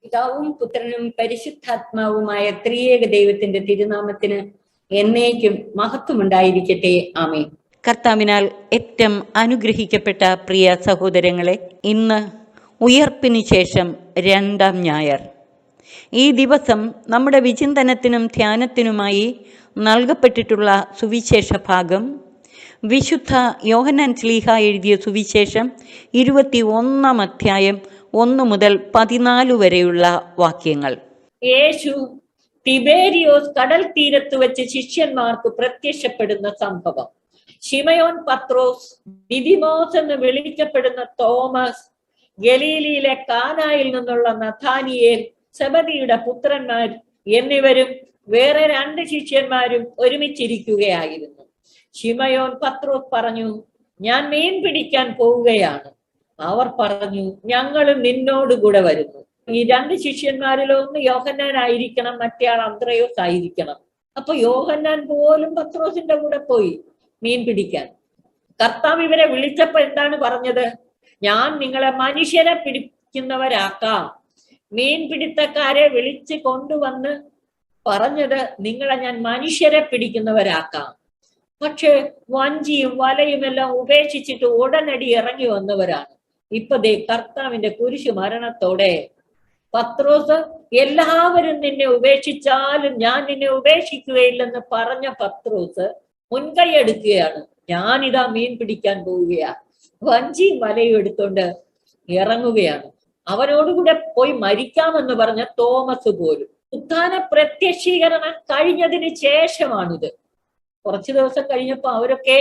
പിതാവും പുത്രനും പരിശുദ്ധാത്മാവുമായ ത്രിയേക ദൈവത്തിന്റെ തിരുനാമത്തിന് എന്നേക്കും മഹത്വമുണ്ടായിരിക്കട്ടെ. ആമേൻ. കർത്താവിനാൽ ഏറ്റവും അനുഗ്രഹിക്കപ്പെട്ട പ്രിയ സഹോദരങ്ങളെ, ഇന്ന് ഉയർപ്പിന് ശേഷം 2-ാം ഞായർ. ഈ ദിവസം നമ്മുടെ വിചിന്തനത്തിനും ധ്യാനത്തിനുമായി നൽകപ്പെട്ടിട്ടുള്ള സുവിശേഷ ഭാഗം വിശുദ്ധ യോഹന്നാൻ ശ്ലീഹ എഴുതിയ സുവിശേഷം 21-ാം അധ്യായം 1 മുതൽ 14 വരെയുള്ള വാക്യങ്ങൾ. യേശു തിബേരിയോസ് കടൽ തീരത്ത് വെച്ച് ശിഷ്യന്മാർക്ക് പ്രത്യക്ഷപ്പെടുന്ന സംഭവം. ശിമയോൻ പത്രോസ്, ദിദിമോസ് എന്ന് വിളിക്കപ്പെടുന്ന തോമസ്, ഗലീലിയിലെ കാനായിൽ നിന്നുള്ള നഥാനിയേൽ, സെബദിയുടെ പുത്രന്മാർ എന്നിവരും വേറെ 2 ശിഷ്യന്മാരും ഒരുമിച്ചിരിക്കുകയായിരുന്നു. ശിമയോൻ പത്രോസ് പറഞ്ഞു, ഞാൻ മീൻ പിടിക്കാൻ പോവുകയാണ്. അവർ പറഞ്ഞു, ഞങ്ങളും നിന്നോടുകൂടെ വരുന്നു. ഈ 2 ശിഷ്യന്മാരിലൊന്ന് യോഹന്നാൻ ആയിരിക്കണം, മറ്റേയാൾ അന്ത്രയോസ് ആയിരിക്കണം. അപ്പൊ യോഹന്നാൻ പോലും പത്രോസിന്റെ കൂടെ പോയി മീൻ പിടിക്കാൻ. കർത്താവ് ഇവരെ വിളിച്ചപ്പോ എന്താണ് പറഞ്ഞത്? ഞാൻ നിങ്ങളെ മനുഷ്യരെ പിടിക്കുന്നവരാക്കാം. മീൻ പിടുത്തക്കാരെ വിളിച്ച് കൊണ്ടുവന്ന് പറഞ്ഞത്, നിങ്ങളെ ഞാൻ മനുഷ്യരെ പിടിക്കുന്നവരാക്കാം. പക്ഷെ വഞ്ചിയും വലയും എല്ലാം ഉപേക്ഷിച്ചിട്ട് ഉടനടി ഇറങ്ങി വന്നവരാണ്. ഇപ്പൊ ദേ കർത്താവിന്റെ കുരിശു മരണത്തോടെ പത്രോസ്, എല്ലാവരും നിന്നെ ഉപേക്ഷിച്ചാലും ഞാൻ നിന്നെ ഉപേക്ഷിക്കുകയില്ലെന്ന് പറഞ്ഞ പത്രോസ് മുൻകൈ എടുക്കുകയാണ്. ഞാനിതാ മീൻ പിടിക്കാൻ പോവുകയാ. വഞ്ചിയും വലയും എടുത്തോണ്ട് ഇറങ്ങുകയാണ്. അവനോടുകൂടെ പോയി മരിക്കാമെന്ന് പറഞ്ഞ തോമസ് പോലും. ഉത്ഥാന പ്രത്യക്ഷീകരണം കഴിഞ്ഞതിന് ശേഷമാണിത്. കുറച്ചു ദിവസം കഴിഞ്ഞപ്പോ അവരൊക്കെ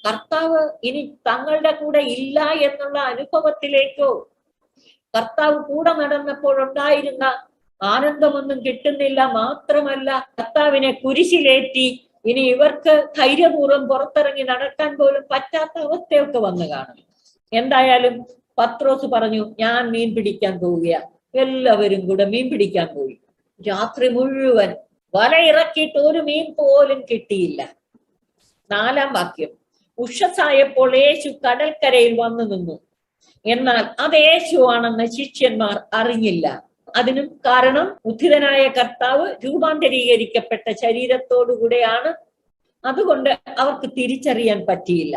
കർത്താവ് ഇനി തങ്ങളുടെ കൂടെ ഇല്ല എന്നുള്ള അനുഭവത്തിലേക്കോ, കർത്താവ് കൂടെ നടന്നപ്പോഴുണ്ടായിരുന്ന ആനന്ദമൊന്നും കിട്ടുന്നില്ല, മാത്രമല്ല കർത്താവിനെ കുരിശിലേറ്റി ഇനി ഇവർക്ക് ധൈര്യപൂർവ്വം പുറത്തിറങ്ങി നടക്കാൻ പോലും പറ്റാത്ത അവസ്ഥയൊക്കെ വന്നു കാണും. എന്തായാലും പത്രോസ് പറഞ്ഞു, ഞാൻ മീൻ പിടിക്കാൻ പോവുകയാ. എല്ലാവരും കൂടെ മീൻ പിടിക്കാൻ പോയി. രാത്രി മുഴുവൻ വല ഇറക്കിയിട്ട് ഒരു മീൻ പോലും കിട്ടിയില്ല. 4-ാം വാക്യം. ഉഷസായപ്പോൾ യേശു കടൽക്കരയിൽ വന്നു നിന്നു. എന്നാൽ അത് യേശു ആണെന്ന് ശിഷ്യന്മാർ അറിഞ്ഞില്ല. അതിനും കാരണം, ഉത്ഥിതനായ കർത്താവ് രൂപാന്തരീകരിക്കപ്പെട്ട ശരീരത്തോടുകൂടെയാണ്. അതുകൊണ്ട് അവർക്ക് തിരിച്ചറിയാൻ പറ്റിയില്ല.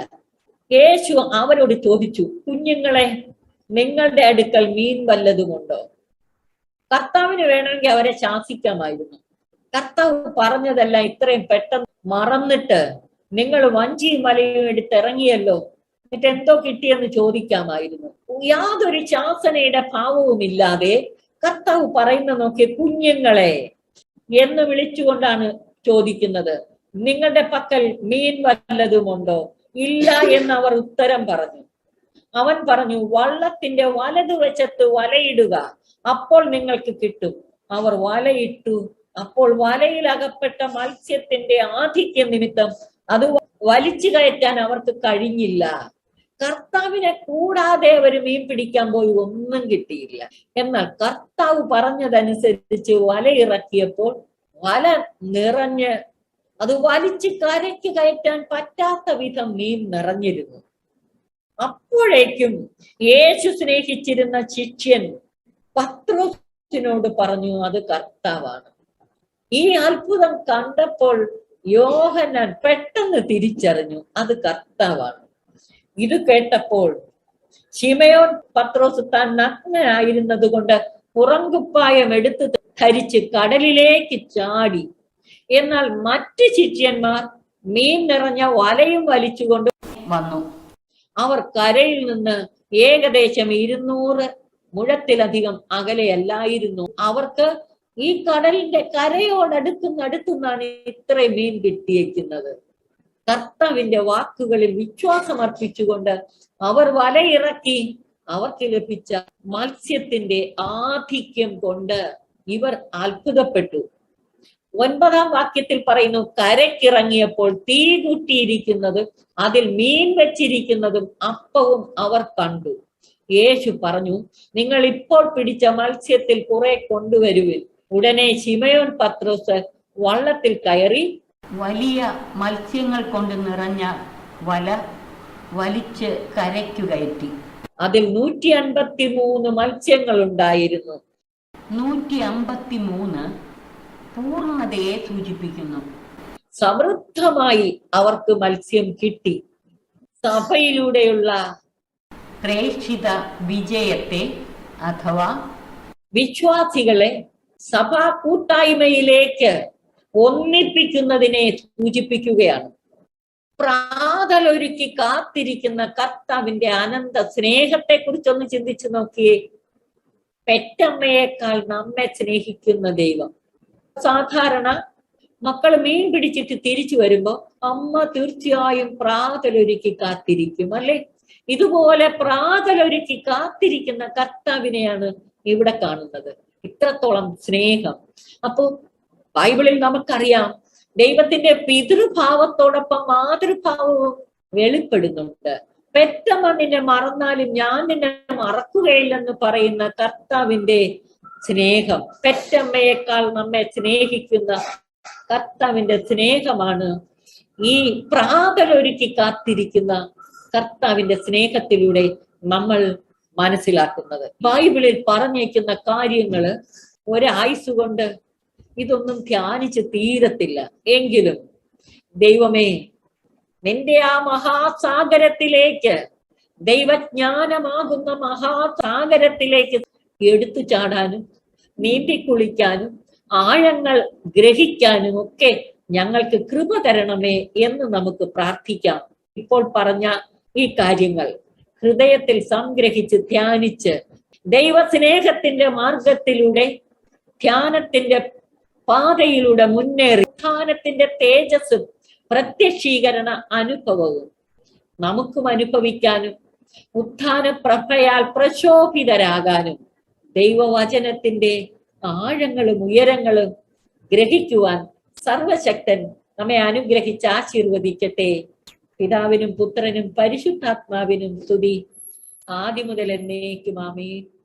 യേശു അവരോട് ചോദിച്ചു, കുഞ്ഞുങ്ങളെ, നിങ്ങളുടെ അടുക്കൽ മീൻ വല്ലതുമുണ്ടോ? കർത്താവിന് വേണമെങ്കിൽ അവരെ ശാസിക്കാമായിരുന്നു. കർത്താവ് പറഞ്ഞതെല്ലാം ഇത്രയും പെട്ടെന്ന് മറന്നിട്ട് നിങ്ങൾ വഞ്ചിയും വലയും എടുത്തിറങ്ങിയല്ലോ, എന്നിട്ട് എന്തോ കിട്ടിയെന്ന് ചോദിക്കാമായിരുന്നു. യാതൊരു ശാസനയുടെ ഭാവവും ഇല്ലാതെ കർത്താവ് പറയുന്ന നോക്കിയ, കുഞ്ഞുങ്ങളെ എന്ന് വിളിച്ചുകൊണ്ടാണ് ചോദിക്കുന്നത്. നിങ്ങളുടെ പക്കൽ മീൻ വല്ലതുമുണ്ടോ? ഇല്ല എന്ന് അവർ ഉത്തരം പറഞ്ഞു. അവൻ പറഞ്ഞു, വള്ളത്തിന്റെ വലതുവശത്ത് വലയിടുക, അപ്പോൾ നിങ്ങൾക്ക് കിട്ടും. അവർ വലയിട്ടു. അപ്പോൾ വലയിൽ അകപ്പെട്ട മത്സ്യത്തിന്റെ ആധിക്യം നിമിത്തം അത് വലിച്ചു കയറ്റാൻ അവർക്ക് കഴിഞ്ഞില്ല. കർത്താവിനെ കൂടാതെ അവർ മീൻ പിടിക്കാൻ പോയി ഒന്നും കിട്ടിയില്ല. എന്നാൽ കർത്താവ് പറഞ്ഞതനുസരിച്ച് വല ഇറക്കിയപ്പോൾ വല നിറഞ്ഞ് അത് വലിച്ച് കരയ്ക്ക് കയറ്റാൻ പറ്റാത്ത വിധം മീൻ നിറഞ്ഞിരുന്നു. അപ്പോഴേക്കും യേശു സ്നേഹിച്ചിരുന്ന ശിഷ്യൻ പത്രോസിനോട് പറഞ്ഞു, അത് കർത്താവാണ്. ഈ അത്ഭുതം കണ്ടപ്പോൾ യോഹന്നാൻ പെട്ടെന്ന് തിരിച്ചറിഞ്ഞു, അത് കർത്താവാണ്. ഇത് കേട്ടപ്പോൾ ശിമയോൻ പത്രോസ് താൻ നഗ്നനായിരുന്നത് കൊണ്ട് പുറങ്കുപ്പായം എടുത്ത് ധരിച്ച് കടലിലേക്ക് ചാടി. എന്നാൽ മറ്റ് ശിഷ്യന്മാർ മീൻ നിറഞ്ഞ വലയും വലിച്ചുകൊണ്ട് വന്നു. അവർ കരയിൽ നിന്ന് ഏകദേശം 200 മുഴത്തിലധികം അകലെയല്ലായിരുന്നു. അവർക്ക് ഈ കടലിന്റെ കരയോടടുത്തുനിന്നാണ് ഇത്രയും മീൻ കിട്ടിയേക്കുന്നത്. കർത്താവിന്റെ വാക്കുകളിൽ വിശ്വാസം അർപ്പിച്ചുകൊണ്ട് അവർ വലയിറക്കി. അവർക്ക് ലഭിച്ച മത്സ്യത്തിന്റെ ആധിക്യം കൊണ്ട് ഇവർ അത്ഭുതപ്പെട്ടു. 9-ാം വാക്യത്തിൽ പറയുന്നു, കരക്കിറങ്ങിയപ്പോൾ തീ കൂട്ടിയിരിക്കുന്നത്, അതിൽ മീൻ വെച്ചിരിക്കുന്നതും അപ്പവും അവർ കണ്ടു. യേശു പറഞ്ഞു, നിങ്ങൾ ഇപ്പോൾ പിടിച്ച മത്സ്യത്തിൽ കുറെ കൊണ്ടുവരുവിൻ. ഉടനെ ശിമയോൻ പത്രോസ് വള്ളത്തിൽ കയറി വലിയ മത്സ്യങ്ങൾ കൊണ്ട് നിറഞ്ഞ വല വലിച്ച് കരയ്ക്കു കയറ്റി. അതിൽ 153 മത്സ്യങ്ങൾ ഉണ്ടായിരുന്നു. 153 പൂർണ്ണതയെ സൂചിപ്പിക്കുന്നു. സമൃദ്ധമായി അവർക്ക് മത്സ്യം കിട്ടി. സഭയിലൂടെയുള്ള പ്രേക്ഷിത വിജയത്തെ അഥവാ വിശ്വാസികളെ സഭാ കൂട്ടായ്മയിലേക്ക് ഒന്നിപ്പിക്കുന്നതിനെ സൂചിപ്പിക്കുകയാണ്. പ്രാതലൊരുക്കി കാത്തിരിക്കുന്ന കർത്താവിന്റെ അനന്ത സ്നേഹത്തെ കുറിച്ചൊന്ന് ചിന്തിച്ചു നോക്കിയേ. പെറ്റമ്മയേക്കാൾ നമ്മെ സ്നേഹിക്കുന്ന ദൈവം. സാധാരണ മക്കൾ മീൻ പിടിച്ചിട്ട് തിരിച്ചു വരുമ്പോ അമ്മ തീർച്ചയായും പ്രാതലൊരുക്കി കാത്തിരിക്കും, അല്ലെ? ഇതുപോലെ പ്രാതലൊരുക്കി കാത്തിരിക്കുന്ന കർത്താവിനെയാണ് ഇവിടെ കാണുന്നത്. ഇത്രത്തോളം സ്നേഹം. അപ്പൊ ബൈബിളിൽ നമുക്കറിയാം, ദൈവത്തിന്റെ പിതൃഭാവത്തോടൊപ്പം മാതൃഭാവവും വെളിപ്പെടുന്നുണ്ട്. പെറ്റമ്മ നിന്നെ മറന്നാലും ഞാൻ നിന്നെ മറക്കുകയില്ലെന്ന് പറയുന്ന കർത്താവിന്റെ സ്നേഹം, പെറ്റമ്മയേക്കാൾ നമ്മെ സ്നേഹിക്കുന്ന കർത്താവിന്റെ സ്നേഹമാണ് ഈ പ്രാതലൊരുക്കി കാത്തിരിക്കുന്ന കർത്താവിന്റെ സ്നേഹത്തിലൂടെ നമ്മൾ മനസ്സിലാക്കുന്നത്. ബൈബിളിൽ പറഞ്ഞേക്കുന്ന കാര്യങ്ങള് ഒരായുസ് കൊണ്ട് ഇതൊന്നും ധ്യാനിച്ച് തീരത്തില്ല. എങ്കിലും ദൈവമേ, നിന്റെ ആ മഹാസാഗരത്തിലേക്ക്, ദൈവജ്ഞാനമാകുന്ന മഹാസാഗരത്തിലേക്ക് എടുത്തു ചാടാനും നീന്തിക്കുളിക്കാനും ആഴങ്ങൾ ഗ്രഹിക്കാനും ഒക്കെ ഞങ്ങൾക്ക് കൃപ തരണമേ എന്ന് നമുക്ക് പ്രാർത്ഥിക്കാം. ഇപ്പോൾ പറഞ്ഞ ഈ കാര്യങ്ങൾ ഹൃദയത്തിൽ സംഗ്രഹിച്ച് ധ്യാനിച്ച് ദൈവസ്നേഹത്തിന്റെ മാർഗത്തിലൂടെ, ധ്യാനത്തിന്റെ പാതയിലൂടെ മുന്നേറി ധ്യാനത്തിന്റെ തേജസ്സും പ്രത്യക്ഷീകരണ അനുഭവവും നമുക്കും അനുഭവിക്കാനും ഉത്ഥാന പ്രഭയാൽ പ്രശോഭിതരാകാനും ദൈവവചനത്തിന്റെ ആഴങ്ങളും ഉയരങ്ങളും ഗ്രഹിക്കുവാൻ സർവശക്തൻ നമ്മെ അനുഗ്രഹിച്ച് ആശീർവദിക്കട്ടെ. പിതാവിനും പുത്രനും പരിശുദ്ധാത്മാവിനും സ്തുതി, ആദിമുതൽ എന്നേക്കും ആമേൻ.